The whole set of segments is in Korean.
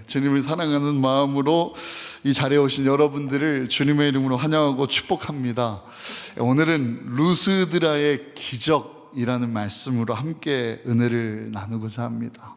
주님을 사랑하는 마음으로 이 자리에 오신 여러분들을 주님의 이름으로 환영하고 축복합니다. 오늘은 루스드라의 기적이라는 말씀으로 함께 은혜를 나누고자 합니다.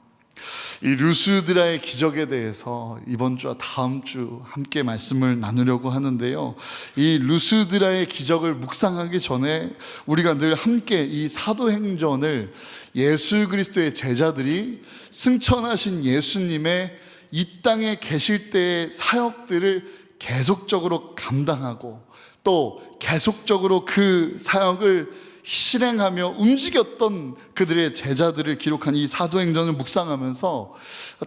이 루스드라의 기적에 대해서 이번 주와 다음 주 함께 말씀을 나누려고 하는데요, 이 루스드라의 기적을 묵상하기 전에 우리가 늘 함께 이 사도행전을 예수 그리스도의 제자들이 승천하신 예수님의 이 땅에 계실 때의 사역들을 계속적으로 감당하고 또 계속적으로 그 사역을 실행하며 움직였던 그들의 제자들을 기록한 이 사도행전을 묵상하면서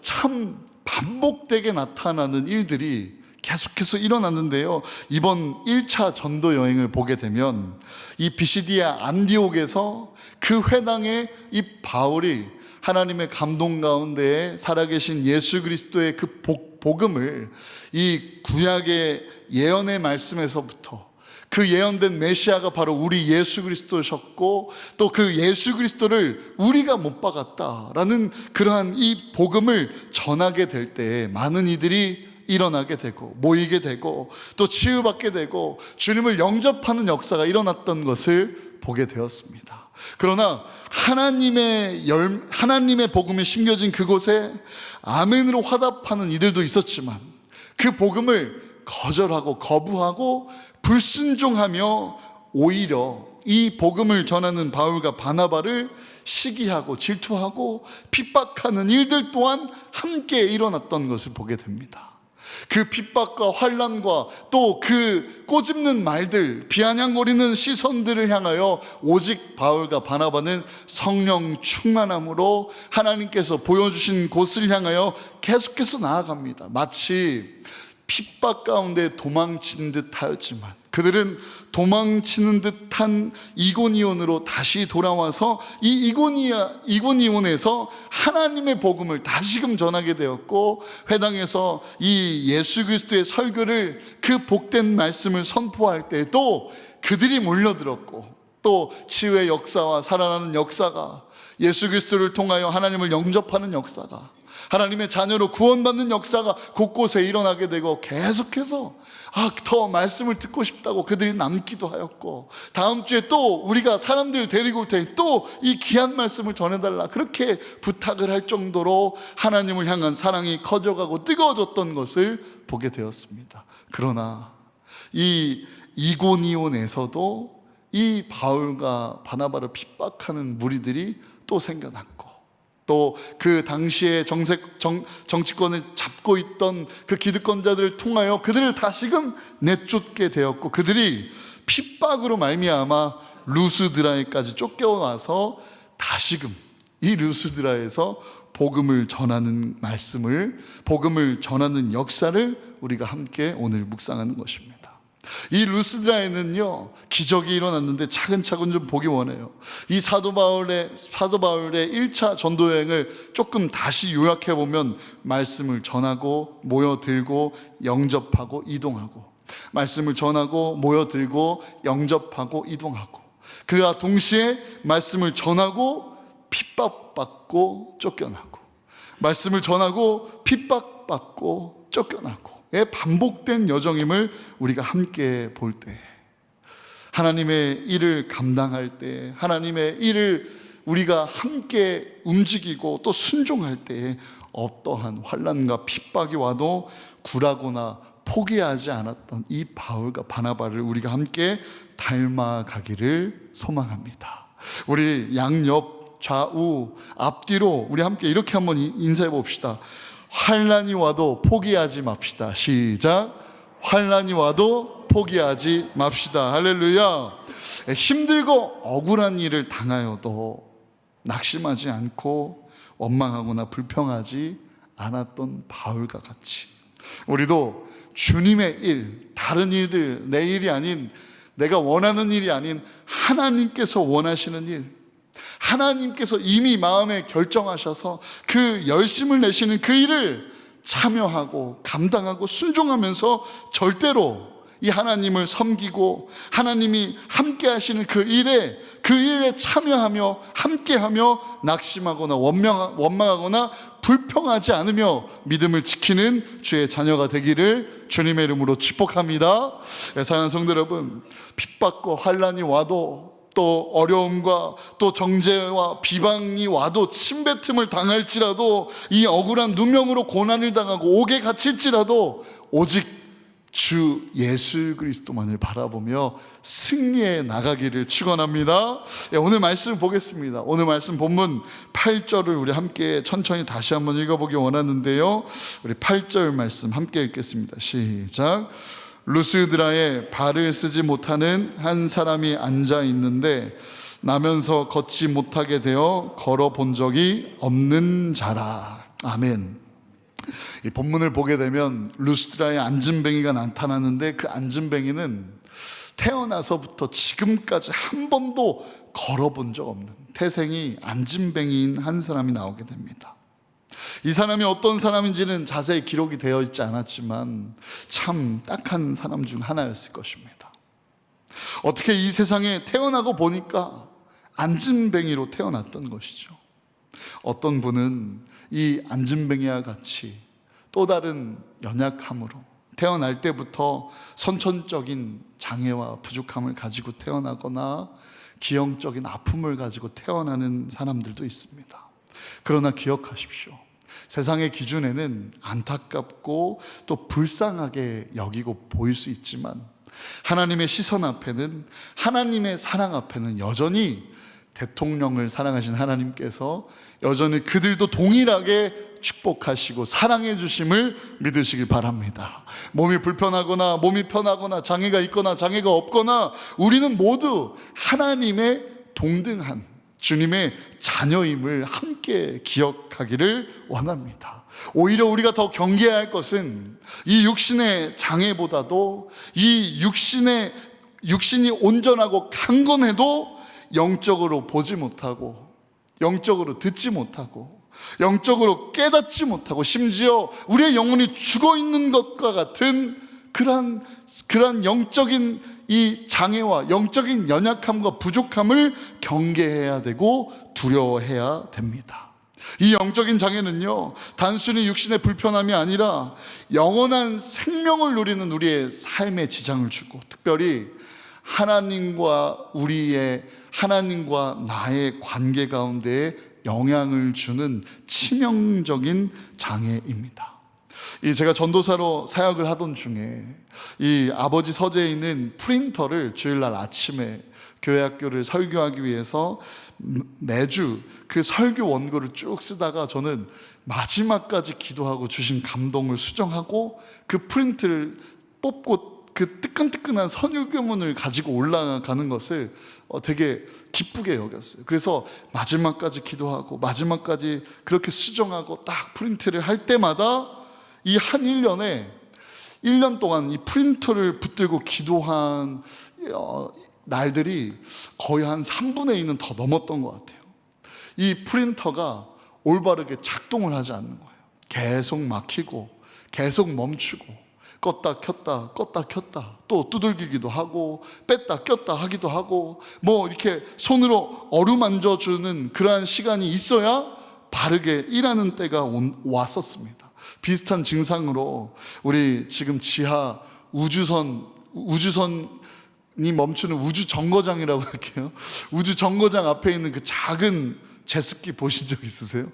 참 반복되게 나타나는 일들이 계속해서 일어났는데요, 이번 1차 전도 여행을 보게 되면 이 비시디아 안디옥에서 그 회당에 이 바울이 하나님의 감동 가운데 살아계신 예수 그리스도의 그 복음을 이 구약의 예언의 말씀에서부터 그 예언된 메시아가 바로 우리 예수 그리스도셨고 또 그 예수 그리스도를 우리가 못 박았다라는 그러한 이 복음을 전하게 될 때 많은 이들이 일어나게 되고 모이게 되고 또 치유받게 되고 주님을 영접하는 역사가 일어났던 것을 보게 되었습니다. 그러나 하나님의 복음이 심겨진 그곳에 아멘으로 화답하는 이들도 있었지만 그 복음을 거절하고 거부하고 불순종하며 오히려 이 복음을 전하는 바울과 바나바를 시기하고 질투하고 핍박하는 일들 또한 함께 일어났던 것을 보게 됩니다. 그 핍박과 환난과 또 그 꼬집는 말들, 비아냥거리는 시선들을 향하여 오직 바울과 바나바는 성령 충만함으로 하나님께서 보여주신 곳을 향하여 계속해서 나아갑니다. 마치 핍박 가운데 도망치는 듯 하였지만 그들은 도망치는 듯한 이고니온으로 다시 돌아와서 이 이고니온에서 하나님의 복음을 다시금 전하게 되었고, 회당에서 이 예수 그리스도의 설교를 그 복된 말씀을 선포할 때 또 그들이 몰려들었고, 또 치유의 역사와 살아나는 역사가, 예수 그리스도를 통하여 하나님을 영접하는 역사가, 하나님의 자녀로 구원받는 역사가 곳곳에 일어나게 되고, 계속해서 더 말씀을 듣고 싶다고 그들이 남기도 하였고, 다음 주에 또 우리가 사람들을 데리고 올 테니 또 이 귀한 말씀을 전해달라 그렇게 부탁을 할 정도로 하나님을 향한 사랑이 커져가고 뜨거워졌던 것을 보게 되었습니다. 그러나 이 이고니온에서도 이 바울과 바나바를 핍박하는 무리들이 또 생겨났고, 또 그 당시에 정치권을 잡고 있던 그 기득권자들을 통하여 그들을 다시금 내쫓게 되었고, 그들이 핍박으로 말미암아 루스드라에까지 쫓겨와서 다시금 이 루스드라에서 복음을 전하는 복음을 전하는 역사를 우리가 함께 오늘 묵상하는 것입니다. 이 루스드라에는요, 기적이 일어났는데 차근차근 좀 보기 원해요. 이 사도 바울의 1차 전도여행을 조금 다시 요약해 보면, 말씀을 전하고 모여들고 영접하고 이동하고, 말씀을 전하고 모여들고 영접하고 이동하고, 그와 동시에 말씀을 전하고 핍박받고 쫓겨나고, 말씀을 전하고 핍박받고 쫓겨나고 의 반복된 여정임을 우리가 함께 볼 때, 하나님의 일을 감당할 때, 하나님의 일을 우리가 함께 움직이고 또 순종할 때에 어떠한 환난과 핍박이 와도 굴하거나 포기하지 않았던 이 바울과 바나바를 우리가 함께 닮아가기를 소망합니다. 우리 양옆, 좌우, 앞뒤로 우리 함께 이렇게 한번 인사해 봅시다. 환난이 와도 포기하지 맙시다. 시작. 환난이 와도 포기하지 맙시다. 할렐루야. 힘들고 억울한 일을 당하여도 낙심하지 않고 원망하거나 불평하지 않았던 바울과 같이, 우리도 주님의 일, 다른 일들, 내 일이 아닌, 내가 원하는 일이 아닌 하나님께서 원하시는 일, 하나님께서 이미 마음에 결정하셔서 그 열심을 내시는 그 일을 참여하고 감당하고 순종하면서 절대로 이 하나님을 섬기고 하나님이 함께 하시는 그 일에 참여하며 함께하며 낙심하거나 원망하거나 불평하지 않으며 믿음을 지키는 주의 자녀가 되기를 주님의 이름으로 축복합니다. 사랑하는 성도 여러분, 핍박과 환난이 와도, 또 어려움과 또 정죄와 비방이 와도, 침뱉음을 당할지라도, 이 억울한 누명으로 고난을 당하고 옥에 갇힐지라도 오직 주 예수 그리스도만을 바라보며 승리해 나가기를 축원합니다. 오늘 말씀 보겠습니다. 오늘 말씀 본문 8절을 우리 함께 천천히 다시 한번 읽어보기 원하는데요, 우리 8절 말씀 함께 읽겠습니다. 시작. 루스드라에 발을 쓰지 못하는 한 사람이 앉아 있는데 나면서 걷지 못하게 되어 걸어본 적이 없는 자라. 아멘. 이 본문을 보게 되면 루스드라에 안진뱅이가 나타나는데, 그 안진뱅이는 태어나서부터 지금까지 한 번도 걸어본 적 없는 태생이 안진뱅이인 한 사람이 나오게 됩니다. 이 사람이 어떤 사람인지는 자세히 기록이 되어 있지 않았지만 참 딱한 사람 중 하나였을 것입니다. 어떻게 이 세상에 태어나고 보니까 안진뱅이로 태어났던 것이죠. 어떤 분은 이 안진뱅이와 같이 또 다른 연약함으로 태어날 때부터 선천적인 장애와 부족함을 가지고 태어나거나 기형적인 아픔을 가지고 태어나는 사람들도 있습니다. 그러나 기억하십시오. 세상의 기준에는 안타깝고 또 불쌍하게 여기고 보일 수 있지만 하나님의 시선 앞에는, 하나님의 사랑 앞에는 여전히 대통령을 사랑하신 하나님께서 여전히 그들도 동일하게 축복하시고 사랑해 주심을 믿으시길 바랍니다. 몸이 불편하거나 몸이 편하거나 장애가 있거나 장애가 없거나 우리는 모두 하나님의 동등한 주님의 자녀임을 함께 기억하기를 원합니다. 오히려 우리가 더 경계해야 할 것은 이 육신의 장애보다도 이 육신이 온전하고 강건해도 영적으로 보지 못하고, 영적으로 듣지 못하고, 영적으로 깨닫지 못하고, 심지어 우리의 영혼이 죽어 있는 것과 같은 그러한 영적인 이 장애와 영적인 연약함과 부족함을 경계해야 되고 두려워해야 됩니다. 이 영적인 장애는요, 단순히 육신의 불편함이 아니라 영원한 생명을 누리는 우리의 삶에 지장을 주고, 특별히 하나님과 나의 관계 가운데에 영향을 주는 치명적인 장애입니다. 제가 전도사로 사역을 하던 중에 이 아버지 서재에 있는 프린터를 주일날 아침에 교회 학교를 설교하기 위해서 매주 그 설교 원고를 쭉 쓰다가 저는 마지막까지 기도하고 주신 감동을 수정하고 그 프린트를 뽑고 그 뜨끈뜨끈한 설교문을 가지고 올라가는 것을 되게 기쁘게 여겼어요. 그래서 마지막까지 기도하고 마지막까지 그렇게 수정하고 딱 프린트를 할 때마다 이 한 1년 동안 이 프린터를 붙들고 기도한 날들이 거의 한 3분의 2는 더 넘었던 것 같아요. 이 프린터가 올바르게 작동을 하지 않는 거예요. 계속 막히고 계속 멈추고 껐다 켰다 또 두들기기도 하고 뺐다 꼈다 하기도 하고, 뭐 이렇게 손으로 어루만져주는 그러한 시간이 있어야 바르게 일하는 때가 왔었습니다. 비슷한 증상으로 우리 지금 지하 우주선이 멈추는 우주 정거장이라고 할게요. 우주 정거장 앞에 있는 그 작은 제습기 보신 적 있으세요?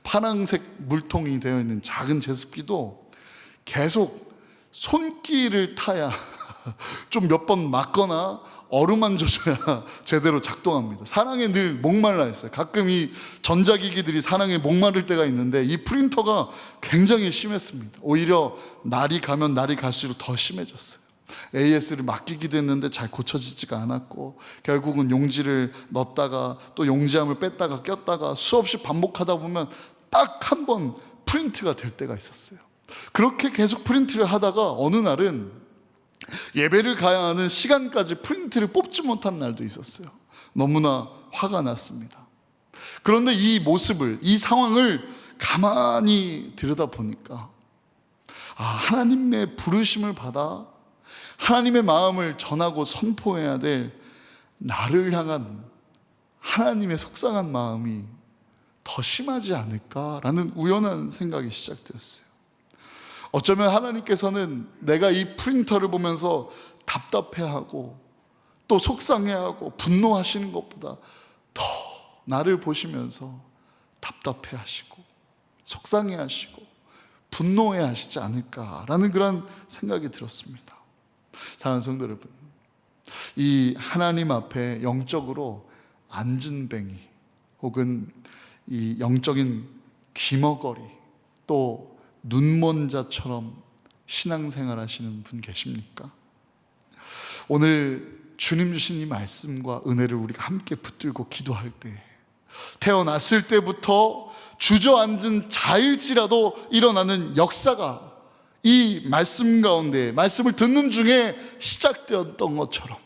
파란색 물통이 되어 있는 작은 제습기도 계속 손길을 타야 좀 몇 번 맞거나 어루만져줘야 제대로 작동합니다. 사랑에 늘 목말라 있어요. 가끔 이 전자기기들이 사랑에 목마를 때가 있는데 이 프린터가 굉장히 심했습니다. 오히려 날이 가면 날이 갈수록 더 심해졌어요. AS를 맡기기도 했는데 잘 고쳐지지가 않았고, 결국은 용지를 넣었다가 또 용지함을 뺐다가 꼈다가 수없이 반복하다 보면 딱 한 번 프린트가 될 때가 있었어요. 그렇게 계속 프린트를 하다가 어느 날은 예배를 가야 하는 시간까지 프린트를 뽑지 못한 날도 있었어요. 너무나 화가 났습니다. 그런데 이 모습을, 이 상황을 가만히 들여다보니까 하나님의 부르심을 받아 하나님의 마음을 전하고 선포해야 될 나를 향한 하나님의 속상한 마음이 더 심하지 않을까라는 우연한 생각이 시작되었어요. 어쩌면 하나님께서는 내가 이 프린터를 보면서 답답해하고 또 속상해하고 분노하시는 것보다 더 나를 보시면서 답답해하시고 속상해하시고 분노해하시지 않을까라는 그런 생각이 들었습니다. 사랑하는 성도 여러분, 이 하나님 앞에 영적으로 앉은뱅이 혹은 이 영적인 귀머거리 또 눈먼 자처럼 신앙생활 하시는 분 계십니까? 오늘 주님 주신 이 말씀과 은혜를 우리가 함께 붙들고 기도할 때 태어났을 때부터 주저앉은 자일지라도 일어나는 역사가 이 말씀 가운데 말씀을 듣는 중에 시작되었던 것처럼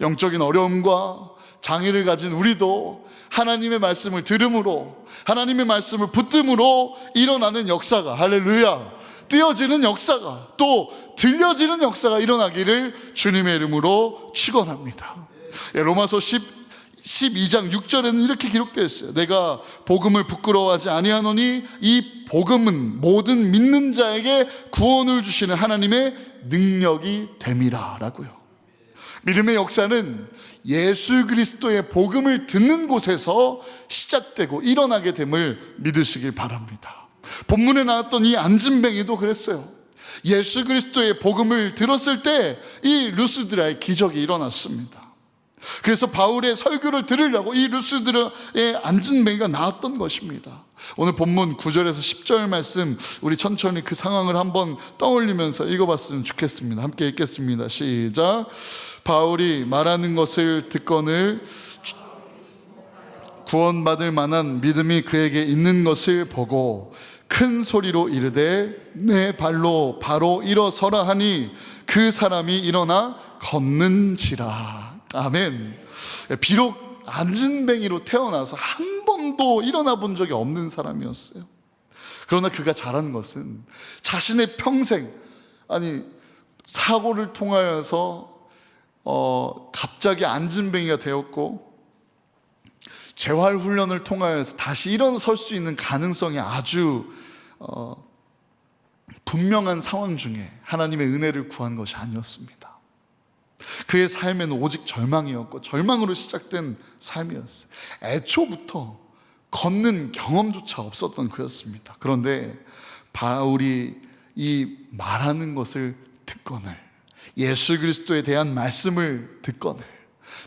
영적인 어려움과 장애를 가진 우리도 하나님의 말씀을 들음으로 하나님의 말씀을 붙듦으로 일어나는 역사가, 할렐루야, 띄어지는 역사가 또 들려지는 역사가 일어나기를 주님의 이름으로 축원합니다. 로마서 12장 6절에는 이렇게 기록되어 있어요. 내가 복음을 부끄러워하지 아니하노니 이 복음은 모든 믿는 자에게 구원을 주시는 하나님의 능력이 됨이라 라고요. 믿음의 역사는 예수 그리스도의 복음을 듣는 곳에서 시작되고 일어나게 됨을 믿으시길 바랍니다. 본문에 나왔던 이 앉은뱅이도 그랬어요. 예수 그리스도의 복음을 들었을 때 이 루스드라의 기적이 일어났습니다. 그래서 바울의 설교를 들으려고 이 루스드라의 앉은뱅이가 나왔던 것입니다. 오늘 본문 9절에서 10절 말씀 우리 천천히 그 상황을 한번 떠올리면서 읽어봤으면 좋겠습니다. 함께 읽겠습니다. 시작. 바울이 말하는 것을 듣거늘 구원받을 만한 믿음이 그에게 있는 것을 보고 큰 소리로 이르되 내 발로 바로 일어서라 하니 그 사람이 일어나 걷는지라. 아멘. 비록 앉은뱅이로 태어나서 한 번도 일어나 본 적이 없는 사람이었어요. 그러나 그가 잘한 것은 자신의 평생, 사고를 통하여서 갑자기 앉은뱅이가 되었고 재활훈련을 통하여서 다시 일어설 수 있는 가능성이 아주 분명한 상황 중에 하나님의 은혜를 구한 것이 아니었습니다. 그의 삶에는 오직 절망이었고 절망으로 시작된 삶이었어요. 애초부터 걷는 경험조차 없었던 그였습니다. 그런데 바울이 이 말하는 것을 듣거늘 예수 그리스도에 대한 말씀을 듣거늘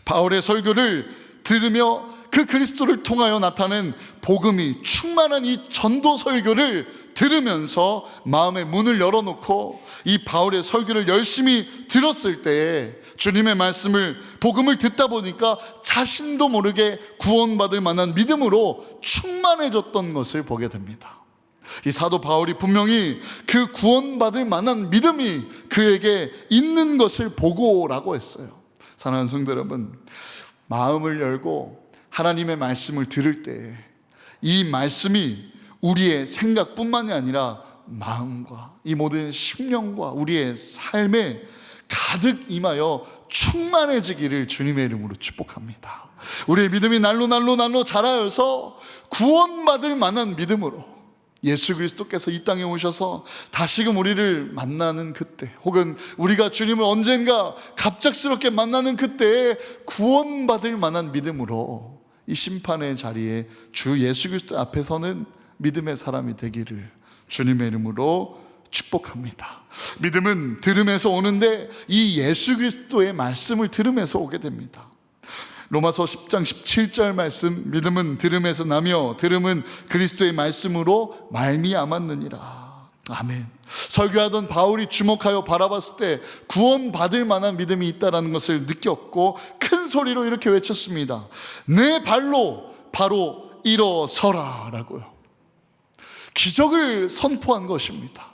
바울의 설교를 들으며 그 그리스도를 통하여 나타낸 복음이 충만한 이 전도 설교를 들으면서 마음의 문을 열어놓고 이 바울의 설교를 열심히 들었을 때에 주님의 말씀을 복음을 듣다 보니까 자신도 모르게 구원받을 만한 믿음으로 충만해졌던 것을 보게 됩니다. 이 사도 바울이 분명히 그 구원받을 만한 믿음이 그에게 있는 것을 보고라고 했어요. 사랑하는 성도 여러분, 마음을 열고 하나님의 말씀을 들을 때 이 말씀이 우리의 생각뿐만이 아니라 마음과 이 모든 심령과 우리의 삶에 가득 임하여 충만해지기를 주님의 이름으로 축복합니다. 우리의 믿음이 날로 자라여서 구원받을 만한 믿음으로 예수 그리스도께서 이 땅에 오셔서 다시금 우리를 만나는 그때 혹은 우리가 주님을 언젠가 갑작스럽게 만나는 그때에 구원받을 만한 믿음으로 이 심판의 자리에 주 예수 그리스도 앞에서는 믿음의 사람이 되기를 주님의 이름으로 축복합니다. 믿음은 들음에서 오는데 이 예수 그리스도의 말씀을 들으면서 오게 됩니다. 로마서 10장 17절 말씀, 믿음은 들음에서 나며 들음은 그리스도의 말씀으로 말미암았느니라. 아멘. 설교하던 바울이 주목하여 바라봤을 때 구원받을 만한 믿음이 있다는 것을 느꼈고 큰 소리로 이렇게 외쳤습니다. 내 발로 바로 일어서라 라고요. 기적을 선포한 것입니다.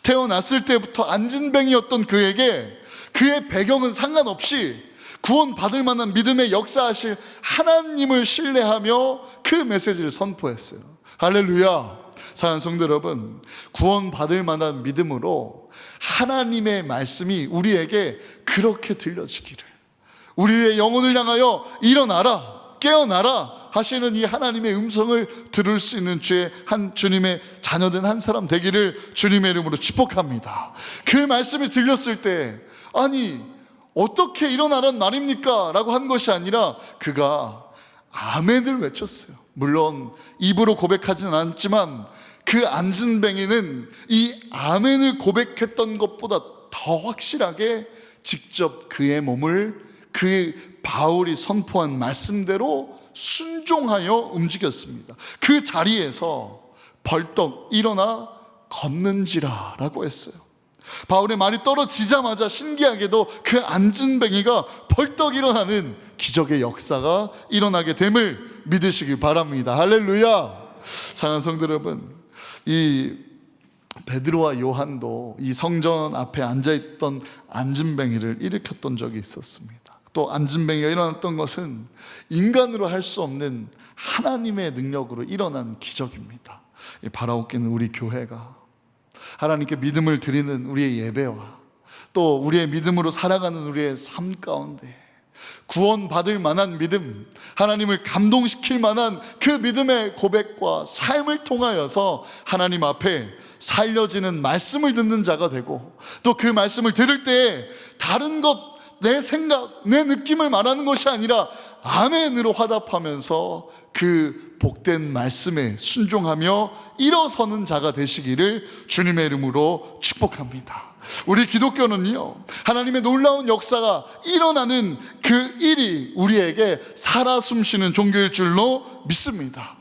태어났을 때부터 앉은뱅이였던 그에게 그의 배경은 상관없이 구원받을 만한 믿음의 역사하실 하나님을 신뢰하며 그 메시지를 선포했어요. 할렐루야. 사랑하는 성도 여러분, 구원받을 만한 믿음으로 하나님의 말씀이 우리에게 그렇게 들려지기를, 우리의 영혼을 향하여 일어나라, 깨어나라 하시는 이 하나님의 음성을 들을 수 있는 주님의 자녀된 한 사람 되기를 주님의 이름으로 축복합니다. 그 말씀이 들렸을 때, 아니 어떻게 일어나란 말입니까? 라고 한 것이 아니라 그가 아멘을 외쳤어요. 물론 입으로 고백하지는 않았지만 그 안진뱅이는 이 아멘을 고백했던 것보다 더 확실하게 직접 그의 몸을 그 바울이 선포한 말씀대로 순종하여 움직였습니다. 그 자리에서 벌떡 일어나 걷는지라 라고 했어요. 바울의 말이 떨어지자마자 신기하게도 그 안진뱅이가 벌떡 일어나는 기적의 역사가 일어나게 됨을 믿으시길 바랍니다. 할렐루야. 사랑하는 성도 여러분, 이 베드로와 요한도 이 성전 앞에 앉아있던 안진뱅이를 일으켰던 적이 있었습니다. 또 안진뱅이가 일어났던 것은 인간으로 할 수 없는 하나님의 능력으로 일어난 기적입니다. 바라옵기는 우리 교회가 하나님께 믿음을 드리는 우리의 예배와 또 우리의 믿음으로 살아가는 우리의 삶 가운데 구원받을 만한 믿음, 하나님을 감동시킬 만한 그 믿음의 고백과 삶을 통하여서 하나님 앞에 살려지는 말씀을 듣는 자가 되고, 또 그 말씀을 들을 때 다른 것, 내 생각, 내 느낌을 말하는 것이 아니라 아멘으로 화답하면서 그 복된 말씀에 순종하며 일어서는 자가 되시기를 주님의 이름으로 축복합니다. 우리 기독교는요, 하나님의 놀라운 역사가 일어나는 그 일이 우리에게 살아 숨쉬는 종교일 줄로 믿습니다.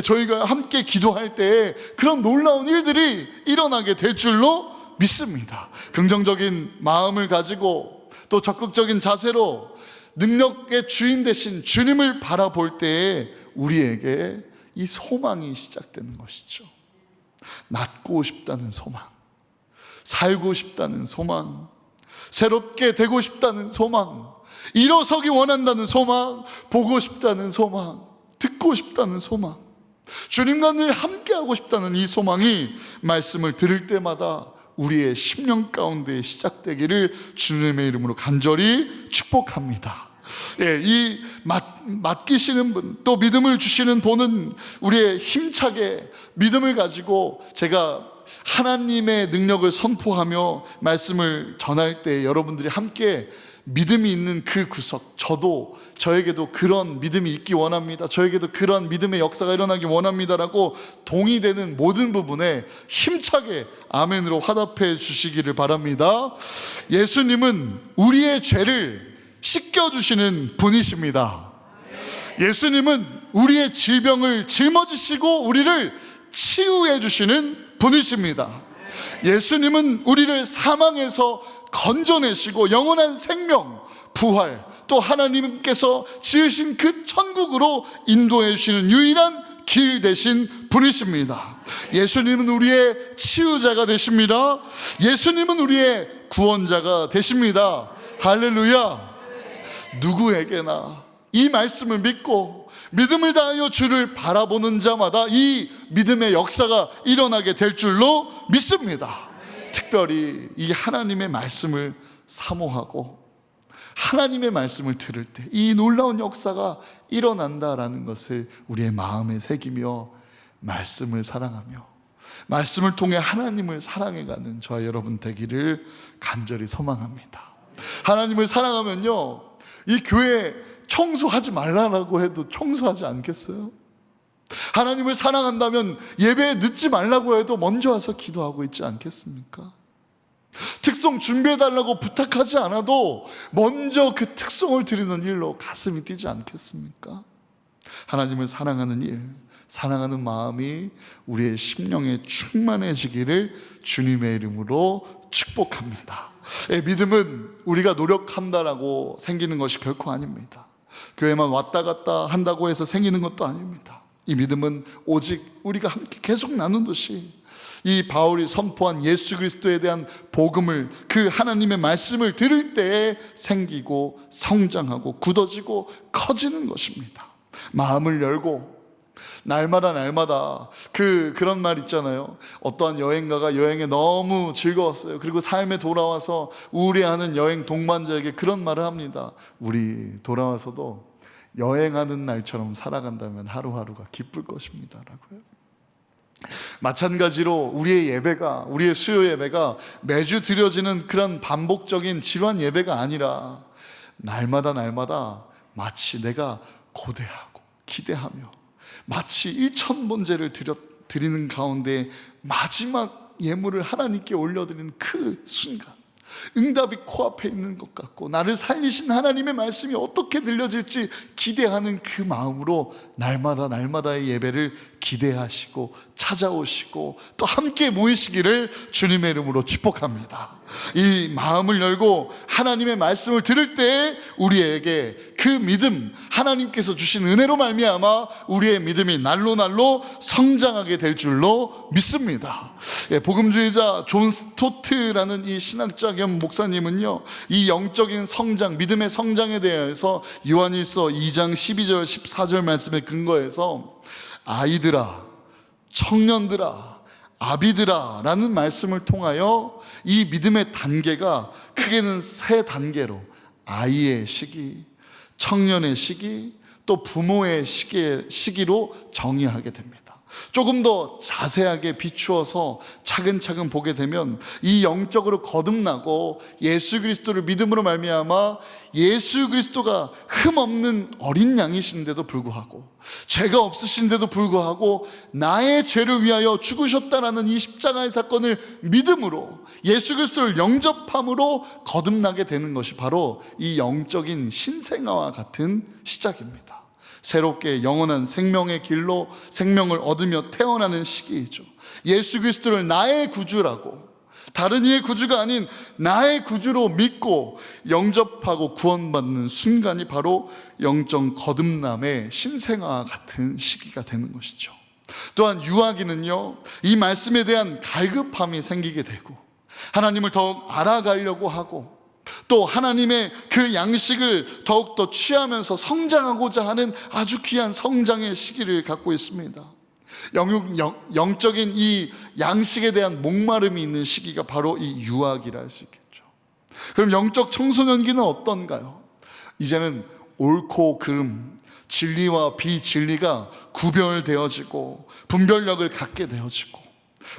저희가 함께 기도할 때 그런 놀라운 일들이 일어나게 될 줄로 믿습니다. 긍정적인 마음을 가지고 또 적극적인 자세로 능력의 주인 되신 주님을 바라볼 때에 우리에게 이 소망이 시작되는 것이죠. 낫고 싶다는 소망, 살고 싶다는 소망, 새롭게 되고 싶다는 소망, 일어서기 원한다는 소망, 보고 싶다는 소망, 듣고 싶다는 소망, 주님과 늘 함께하고 싶다는 이 소망이 말씀을 들을 때마다 우리의 심령 가운데 시작되기를 주님의 이름으로 간절히 축복합니다. 이 맡기시는 분, 또 믿음을 주시는 분은 우리의 힘차게 믿음을 가지고 제가 하나님의 능력을 선포하며 말씀을 전할 때 여러분들이 함께 믿음이 있는 그 구석, 저에게도 그런 믿음이 있기 원합니다, 저에게도 그런 믿음의 역사가 일어나기 원합니다라고 동의되는 모든 부분에 힘차게 아멘으로 화답해 주시기를 바랍니다. 예수님은 우리의 죄를 씻겨주시는 분이십니다. 예수님은 우리의 질병을 짊어지시고 우리를 치유해 주시는 분이십니다. 예수님은 우리를 사망에서 건져내시고 영원한 생명, 부활, 또 하나님께서 지으신 그 천국으로 인도해 주시는 유일한 길 되신 분이십니다. 예수님은 우리의 치유자가 되십니다. 예수님은 우리의 구원자가 되십니다. 할렐루야. 누구에게나 이 말씀을 믿고 믿음을 다하여 주를 바라보는 자마다 이 믿음의 역사가 일어나게 될 줄로 믿습니다. 특별히 이 하나님의 말씀을 사모하고 하나님의 말씀을 들을 때 이 놀라운 역사가 일어난다라는 것을 우리의 마음에 새기며 말씀을 사랑하며 말씀을 통해 하나님을 사랑해가는 저와 여러분 되기를 간절히 소망합니다. 하나님을 사랑하면요, 이 교회 청소하지 말라고 해도 청소하지 않겠어요? 하나님을 사랑한다면 예배에 늦지 말라고 해도 먼저 와서 기도하고 있지 않겠습니까? 특송 준비해달라고 부탁하지 않아도 먼저 그 특송을 드리는 일로 가슴이 뛰지 않겠습니까? 하나님을 사랑하는 일, 사랑하는 마음이 우리의 심령에 충만해지기를 주님의 이름으로 축복합니다. 믿음은 우리가 노력한다라고 생기는 것이 결코 아닙니다. 교회만 왔다 갔다 한다고 해서 생기는 것도 아닙니다. 이 믿음은 오직 우리가 함께 계속 나누듯이 이 바울이 선포한 예수 그리스도에 대한 복음을, 그 하나님의 말씀을 들을 때에 생기고 성장하고 굳어지고 커지는 것입니다. 마음을 열고 날마다 그런 말 있잖아요. 어떠한 여행가가 여행에 너무 즐거웠어요. 그리고 삶에 돌아와서 우울해하는 여행 동반자에게 그런 말을 합니다. 우리 돌아와서도 여행하는 날처럼 살아간다면 하루하루가 기쁠 것입니다 라고요. 마찬가지로 우리의 수요 예배가 매주 드려지는 그런 반복적인 지루한 예배가 아니라 날마다 마치 내가 고대하고 기대하며 마치 1,000번제를 드리는 가운데 마지막 예물을 하나님께 올려드리는 그 순간, 응답이 코앞에 있는 것 같고 나를 살리신 하나님의 말씀이 어떻게 들려질지 기대하는 그 마음으로 날마다의 예배를 기대하시고 찾아오시고 또 함께 모이시기를 주님의 이름으로 축복합니다. 이 마음을 열고 하나님의 말씀을 들을 때 우리에게 그 믿음, 하나님께서 주신 은혜로 말미암아 우리의 믿음이 날로 성장하게 될 줄로 믿습니다. 복음주의자 존 스토트라는 이 신학자 겸 목사님은요, 이 영적인 성장, 믿음의 성장에 대해서 요한일서 2장 12절 14절 말씀에 근거해서 아이들아, 청년들아, 아비들아 라는 말씀을 통하여 이 믿음의 단계가 크게는 세 단계로 아이의 시기, 청년의 시기, 또 부모의 시기로 정의하게 됩니다. 조금 더 자세하게 비추어서 차근차근 보게 되면 이 영적으로 거듭나고 예수 그리스도를 믿음으로 말미암아 예수 그리스도가 흠없는 어린 양이신데도 불구하고 죄가 없으신데도 불구하고 나의 죄를 위하여 죽으셨다라는 이 십자가의 사건을 믿음으로 예수 그리스도를 영접함으로 거듭나게 되는 것이 바로 이 영적인 신생아와 같은 시작입니다. 새롭게 영원한 생명의 길로 생명을 얻으며 태어나는 시기이죠. 예수 그리스도를 나의 구주라고, 다른 이의 구주가 아닌 나의 구주로 믿고 영접하고 구원받는 순간이 바로 영적 거듭남의 신생아와 같은 시기가 되는 것이죠. 또한 유아기는요, 이 말씀에 대한 갈급함이 생기게 되고 하나님을 더욱 알아가려고 하고 또 하나님의 그 양식을 더욱더 취하면서 성장하고자 하는 아주 귀한 성장의 시기를 갖고 있습니다. 영적인 이 양식에 대한 목마름이 있는 시기가 바로 이 유아기라 할 수 있겠죠. 그럼 영적 청소년기는 어떤가요? 이제는 옳고 그름, 진리와 비진리가 구별되어지고 분별력을 갖게 되어지고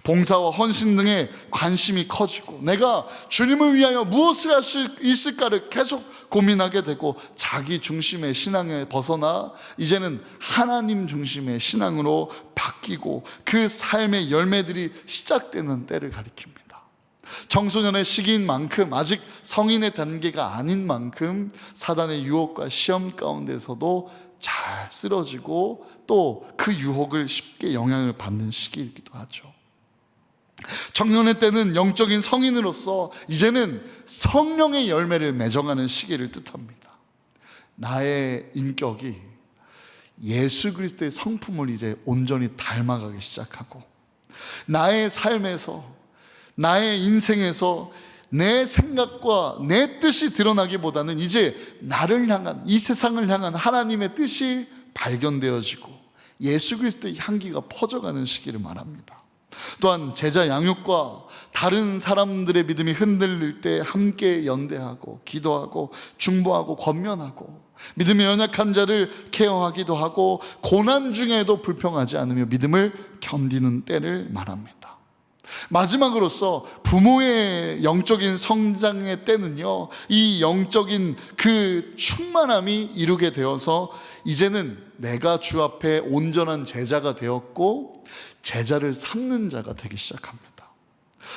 봉사와 헌신 등의 관심이 커지고 내가 주님을 위하여 무엇을 할 수 있을까를 계속 고민하게 되고 자기 중심의 신앙에 벗어나 이제는 하나님 중심의 신앙으로 바뀌고 그 삶의 열매들이 시작되는 때를 가리킵니다. 청소년의 시기인 만큼, 아직 성인의 단계가 아닌 만큼 사단의 유혹과 시험 가운데서도 잘 쓰러지고 또 그 유혹을 쉽게 영향을 받는 시기이기도 하죠. 청년의 때는 영적인 성인으로서 이제는 성령의 열매를 맺어가는 시기를 뜻합니다. 나의 인격이 예수 그리스도의 성품을 이제 온전히 닮아가기 시작하고 나의 삶에서, 나의 인생에서 내 생각과 내 뜻이 드러나기보다는 이제 나를 향한, 이 세상을 향한 하나님의 뜻이 발견되어지고 예수 그리스도의 향기가 퍼져가는 시기를 말합니다. 또한 제자 양육과 다른 사람들의 믿음이 흔들릴 때 함께 연대하고 기도하고 중보하고 권면하고 믿음이 연약한 자를 케어하기도 하고 고난 중에도 불평하지 않으며 믿음을 견디는 때를 말합니다. 마지막으로서 부모의 영적인 성장의 때는요, 이 영적인 그 충만함이 이루게 되어서 이제는 내가 주 앞에 온전한 제자가 되었고 제자를 삼는 자가 되기 시작합니다.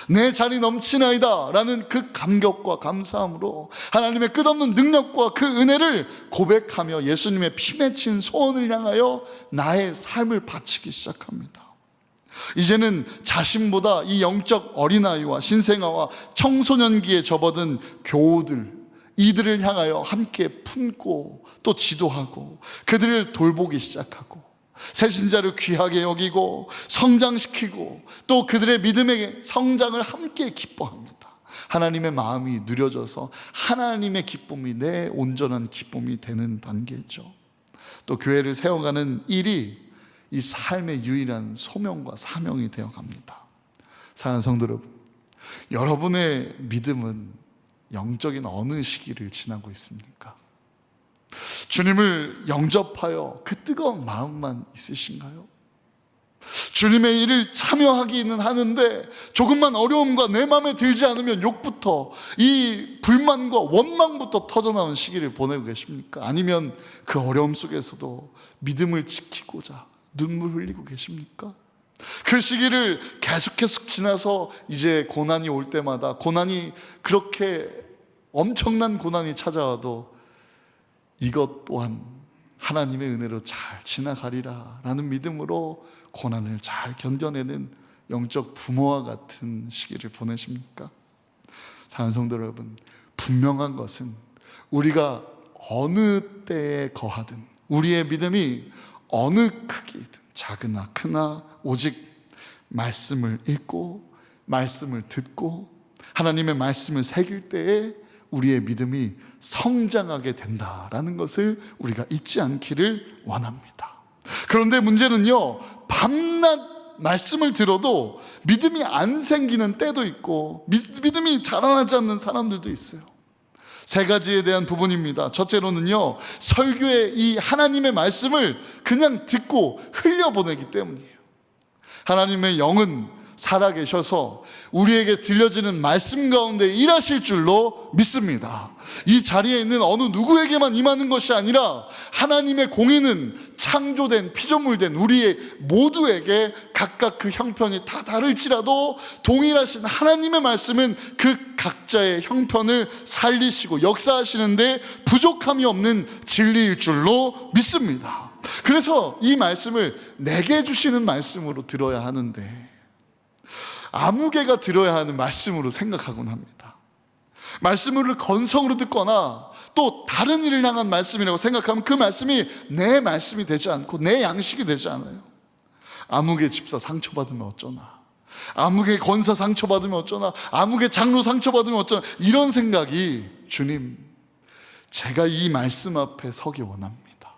내 잔이 넘치나이다 라는 그 감격과 감사함으로 하나님의 끝없는 능력과 그 은혜를 고백하며 예수님의 피 맺힌 소원을 향하여 나의 삶을 바치기 시작합니다. 이제는 자신보다 이 영적 어린아이와 신생아와 청소년기에 접어든 교우들, 이들을 향하여 함께 품고 또 지도하고 그들을 돌보기 시작하고 새신자를 귀하게 여기고 성장시키고 또 그들의 믿음의 성장을 함께 기뻐합니다. 하나님의 마음이 누려져서 하나님의 기쁨이 내 온전한 기쁨이 되는 단계죠. 또 교회를 세워가는 일이 이 삶의 유일한 소명과 사명이 되어갑니다. 사랑하는 성도 여러분, 여러분의 믿음은 영적인 어느 시기를 지나고 있습니까? 주님을 영접하여 그 뜨거운 마음만 있으신가요? 주님의 일을 참여하기는 하는데 조금만 어려움과 내 마음에 들지 않으면 욕부터, 이 불만과 원망부터 터져나온 시기를 보내고 계십니까? 아니면 그 어려움 속에서도 믿음을 지키고자 눈물 흘리고 계십니까? 그 시기를 계속 지나서 이제 고난이 올 때마다, 고난이 그렇게 엄청난 고난이 찾아와도 이것 또한 하나님의 은혜로 잘 지나가리라 라는 믿음으로 고난을 잘 견뎌내는 영적 부모와 같은 시기를 보내십니까? 사랑하는 성도 여러분, 분명한 것은 우리가 어느 때에 거하든, 우리의 믿음이 어느 크기든 작으나 크나 오직 말씀을 읽고 말씀을 듣고 하나님의 말씀을 새길 때에 우리의 믿음이 성장하게 된다라는 것을 우리가 잊지 않기를 원합니다. 그런데 문제는요, 밤낮 말씀을 들어도 믿음이 안 생기는 때도 있고 믿음이 자라나지 않는 사람들도 있어요. 세 가지에 대한 부분입니다. 첫째로는요, 설교의 이 하나님의 말씀을 그냥 듣고 흘려보내기 때문이에요. 하나님의 영은 살아계셔서 우리에게 들려지는 말씀 가운데 일하실 줄로 믿습니다. 이 자리에 있는 어느 누구에게만 임하는 것이 아니라 하나님의 공의는 창조된, 피조물된 우리의 모두에게 각각 그 형편이 다 다를지라도 동일하신 하나님의 말씀은 그 각자의 형편을 살리시고 역사하시는데 부족함이 없는 진리일 줄로 믿습니다. 그래서 이 말씀을 내게 주시는 말씀으로 들어야 하는데 아무개가 들어야 하는 말씀으로 생각하곤 합니다. 말씀을 건성으로 듣거나 또 다른 일을 향한 말씀이라고 생각하면 그 말씀이 내 말씀이 되지 않고 내 양식이 되지 않아요. 아무개 집사 상처받으면 어쩌나, 아무개 권사 상처받으면 어쩌나, 아무개 장로 상처받으면 어쩌나, 이런 생각이, 주님, 제가 이 말씀 앞에 서기 원합니다.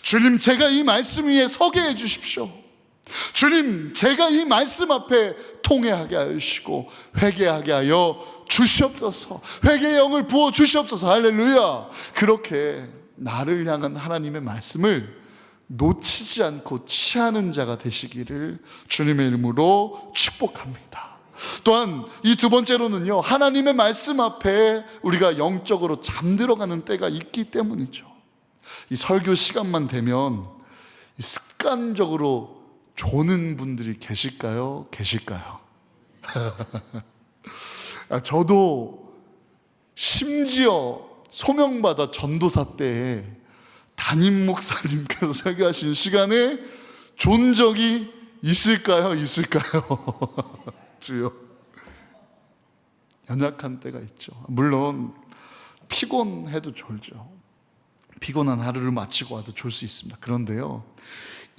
주님, 제가 이 말씀 위에 서게 해주십시오. 주님, 제가 이 말씀 앞에 통회하게 하시고 회개하게 하여 주시옵소서. 회개의 영을 부어 주시옵소서. 할렐루야. 그렇게 나를 향한 하나님의 말씀을 놓치지 않고 취하는 자가 되시기를 주님의 이름으로 축복합니다. 또한 이 두 번째로는요, 하나님의 말씀 앞에 우리가 영적으로 잠들어가는 때가 있기 때문이죠. 이 설교 시간만 되면 습관적으로 조는 분들이 계실까요? 저도 심지어 소명받아 전도사 때에 담임 목사님께서 설교하신 시간에 존 적이 있을까요? 주여. 연약한 때가 있죠. 물론 피곤해도 졸죠. 피곤한 하루를 마치고 와도 졸 수 있습니다. 그런데요,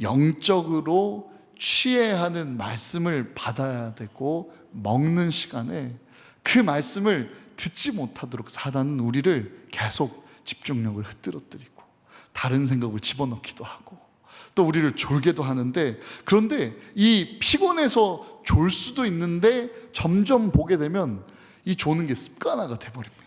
영적으로 취해야 하는 말씀을 받아야 되고 먹는 시간에 그 말씀을 듣지 못하도록 사단은 우리를 계속 집중력을 흐트러뜨리고 다른 생각을 집어넣기도 하고 또 우리를 졸게도 하는데, 그런데 이 피곤해서 졸 수도 있는데 점점 보게 되면 이 조는 게 습관화가 돼버립니다.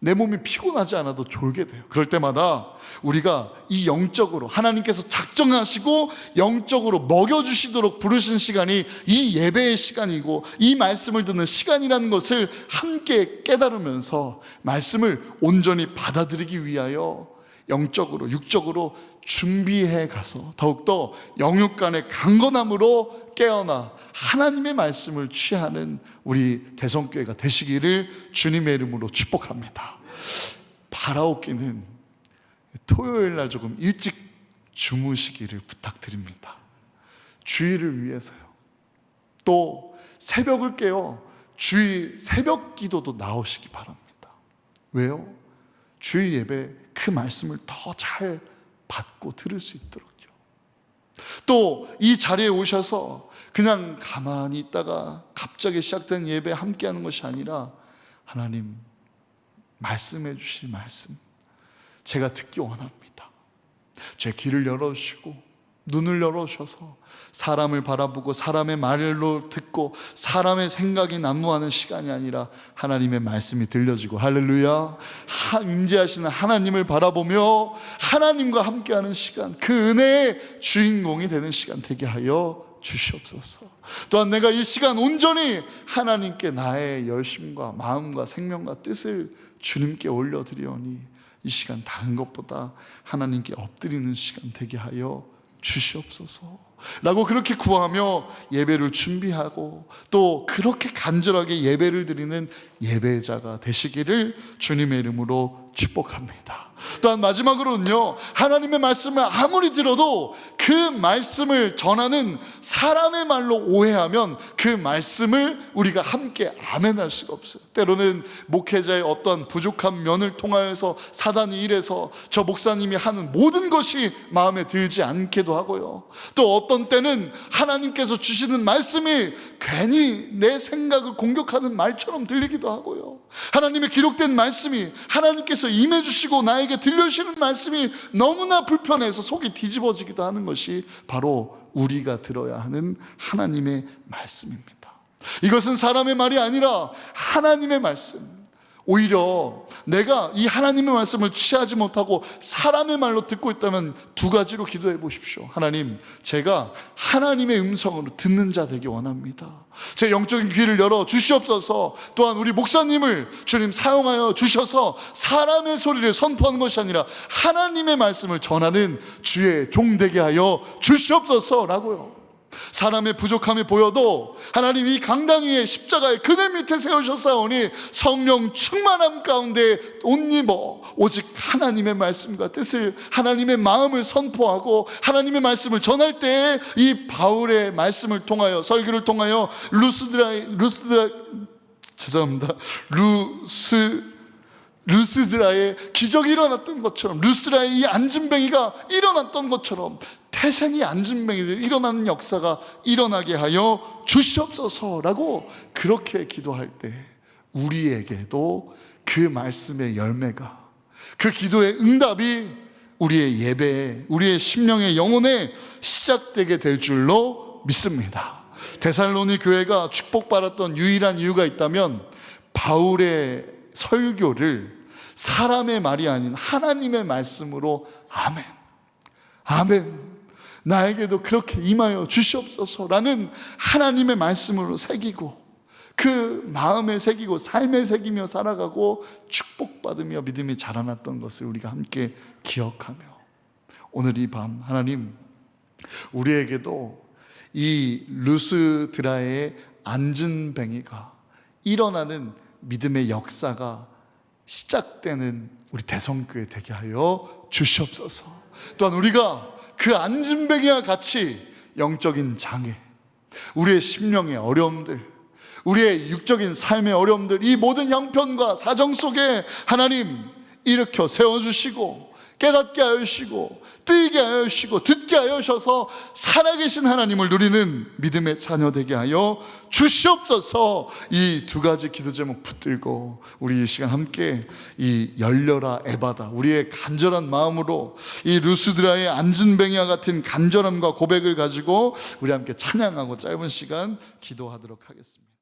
내 몸이 피곤하지 않아도 졸게 돼요. 그럴 때마다 우리가 이 영적으로 하나님께서 작정하시고 영적으로 먹여주시도록 부르신 시간이 이 예배의 시간이고 이 말씀을 듣는 시간이라는 것을 함께 깨달으면서 말씀을 온전히 받아들이기 위하여 영적으로, 육적으로 준비해 가서 더욱더 영육 간의 강건함으로 깨어나 하나님의 말씀을 취하는 우리 대성교회가 되시기를 주님의 이름으로 축복합니다. 바라옵기는 토요일 날 조금 일찍 주무시기를 부탁드립니다. 주일을 위해서요. 또 새벽을 깨어 주일 새벽 기도도 나오시기 바랍니다. 왜요? 주일 예배 그 말씀을 더 잘 받고 들을 수 있도록요. 또 이 자리에 오셔서 그냥 가만히 있다가 갑자기 시작된 예배 함께하는 것이 아니라 하나님 말씀해 주실 말씀 제가 듣기 원합니다. 제 귀를 열어주시고 눈을 열어주셔서 사람을 바라보고 사람의 말로 듣고 사람의 생각이 난무하는 시간이 아니라 하나님의 말씀이 들려지고, 할렐루야, 임재하시는 하나님을 바라보며 하나님과 함께하는 시간, 그 은혜의 주인공이 되는 시간 되게 하여 주시옵소서. 또한 내가 이 시간 온전히 하나님께 나의 열심과 마음과 생명과 뜻을 주님께 올려드리오니 이 시간 다른 것보다 하나님께 엎드리는 시간 되게 하여 주시옵소서 라고 그렇게 구하며 예배를 준비하고 또 그렇게 간절하게 예배를 드리는 예배자가 되시기를 주님의 이름으로 축복합니다. 또한 마지막으로는요, 하나님의 말씀을 아무리 들어도 그 말씀을 전하는 사람의 말로 오해하면 그 말씀을 우리가 함께 아멘할 수가 없어요. 때로는 목회자의 어떤 부족한 면을 통하여서 사단이 이래서 저 목사님이 하는 모든 것이 마음에 들지 않기도 하고요, 또 어떤 때는 하나님께서 주시는 말씀이 괜히 내 생각을 공격하는 말처럼 들리기도 하고요, 하나님의 기록된 말씀이, 하나님께서 임해주시고 나에게 들려주시는 말씀이 너무나 불편해서 속이 뒤집어지기도 하는 것이 바로 우리가 들어야 하는 하나님의 말씀입니다. 이것은 사람의 말이 아니라 하나님의 말씀. 오히려 내가 이 하나님의 말씀을 취하지 못하고 사람의 말로 듣고 있다면 두 가지로 기도해 보십시오. 하나님, 제가 하나님의 음성으로 듣는 자 되기 원합니다. 제 영적인 귀를 열어 주시옵소서. 또한 우리 목사님을 주님 사용하여 주셔서 사람의 소리를 선포하는 것이 아니라 하나님의 말씀을 전하는 주의 종 되게 하여 주시옵소서라고요. 사람의 부족함이 보여도 하나님 이 강당 위에 십자가의 그늘 밑에 세우셨사오니 성령 충만함 가운데 옷 입어 오직 하나님의 말씀과 뜻을, 하나님의 마음을 선포하고 하나님의 말씀을 전할 때에 이 바울의 말씀을 통하여, 설교를 통하여 루스드라의 기적이 일어났던 것처럼, 루스드라의 이 안진뱅이가 일어났던 것처럼 태생이 안진뱅이들 일어나는 역사가 일어나게 하여 주시옵소서라고 그렇게 기도할 때 우리에게도 그 말씀의 열매가, 그 기도의 응답이 우리의 예배에, 우리의 심령의 영혼에 시작되게 될 줄로 믿습니다. 데살로니 교회가 축복받았던 유일한 이유가 있다면 바울의 설교를 사람의 말이 아닌 하나님의 말씀으로 아멘, 아멘, 나에게도 그렇게 임하여 주시옵소서라는 하나님의 말씀으로 새기고 그 마음에 새기고 삶에 새기며 살아가고 축복받으며 믿음이 자라났던 것을 우리가 함께 기억하며, 오늘 이 밤 하나님 우리에게도 이 루스드라의 안진뱅이가 일어나는 믿음의 역사가 시작되는 우리 대성교회 되게 하여 주시옵소서. 또한 우리가 그 안진뱅이와 같이 영적인 장애, 우리의 심령의 어려움들, 우리의 육적인 삶의 어려움들, 이 모든 형편과 사정 속에 하나님 일으켜 세워주시고 깨닫게 하여 주시고 뜨이게 하여 주시고 듣게 하여 주셔서 살아계신 하나님을 누리는 믿음의 자녀 되게 하여 주시옵소서. 이 두 가지 기도 제목 붙들고 우리 이 시간 함께 이 열려라 에바다, 우리의 간절한 마음으로 이 루스드라의 안진뱅이와 같은 간절함과 고백을 가지고 우리 함께 찬양하고 짧은 시간 기도하도록 하겠습니다.